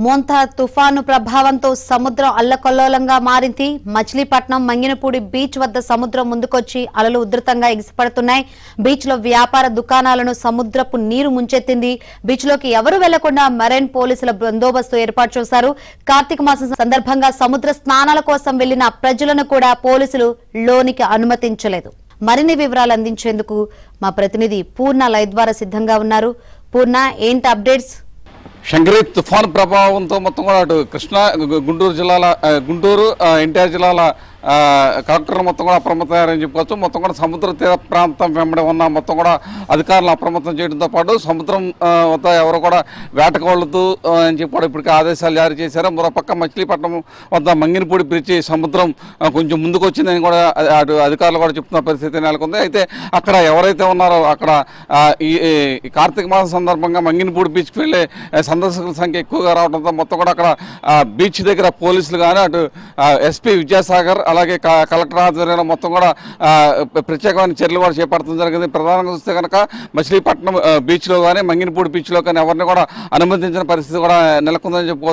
మోంతా తుఫాను ప్రభావంతో సముద్రం అల్లకల్లోలంగా మారింది. మచిలీపట్నం మంగినపూడి బీచ్ వద్ద సముద్రం ముందుకొచ్చి అలలు ఉధృతంగా ఎగిసిపడుతున్నాయి. బీచ్ లో వ్యాపార దుకాణాలను సముద్రపు నీరు ముంచెత్తింది. బీచ్ లోకి ఎవరు వెళ్లకుండా మెరైన్ పోలీసుల బందోబస్తు ఏర్పాటు చేశారు. కార్తీక మాసం సందర్భంగా సముద్ర స్నానాల కోసం వెళ్లిన ప్రజలను కూడా పోలీసులు లోనికి అనుమతించలేదు. మరిన్ని వివరాలు అందించేందుకు మా ప్రతినిధి పూర్ణ లైవ్ ద్వారా సిద్ధంగా ఉన్నారు. పూర్ణ, ఏంటి అప్డేట్స్? శంకరి తుఫాను ప్రభావంతో మొత్తం కూడా అటు కృష్ణా, గుంటూరు ఎన్టీఆర్ జిల్లాల కలెక్టర్లు మొత్తం కూడా అప్రమత్తమయ్యారని చెప్పుకోవచ్చు. మొత్తం కూడా సముద్ర తీర ప్రాంతం వెంబడి ఉన్న మొత్తం కూడా అధికారులు అప్రమత్తం చేయడంతో పాటు సముద్రం వద్ద ఎవరు కూడా వేటకోళ్లతో అని చెప్పి ఇప్పటికే ఆదేశాలు జారీ చేశారు. మరోపక్క మచిలీపట్నం వద్ద మంగినపూడి బ్రిడ్జి సముద్రం కొంచెం ముందుకు వచ్చిందని కూడా అటు అధికారులు కూడా చెప్తున్న పరిస్థితి నెలకొంది. అయితే అక్కడ ఎవరైతే ఉన్నారో అక్కడ ఈ కార్తీక మాసం సందర్భంగా మంగినపూడి బీచ్కి వెళ్ళే సందర్శకుల సంఖ్య ఎక్కువగా రావడంతో మొత్తం కూడా అక్కడ బీచ్ దగ్గర పోలీసులు కానీ అటు ఎస్పీ విద్యాసాగర్ అలాగే కలెక్టర్ ఆధ్వర్యంలో మొత్తం కూడా ప్రత్యేకమైన చర్యలు కూడా చేపట్టడం జరిగింది. ప్రధానంగా చూస్తే కనుక మచిలీపట్నం బీచ్లో కానీ మంగినపూడి బీచ్లో కానీ ఎవరిని కూడా అనుమతించిన పరిస్థితి కూడా నెలకొందని చెప్పుకోవచ్చు.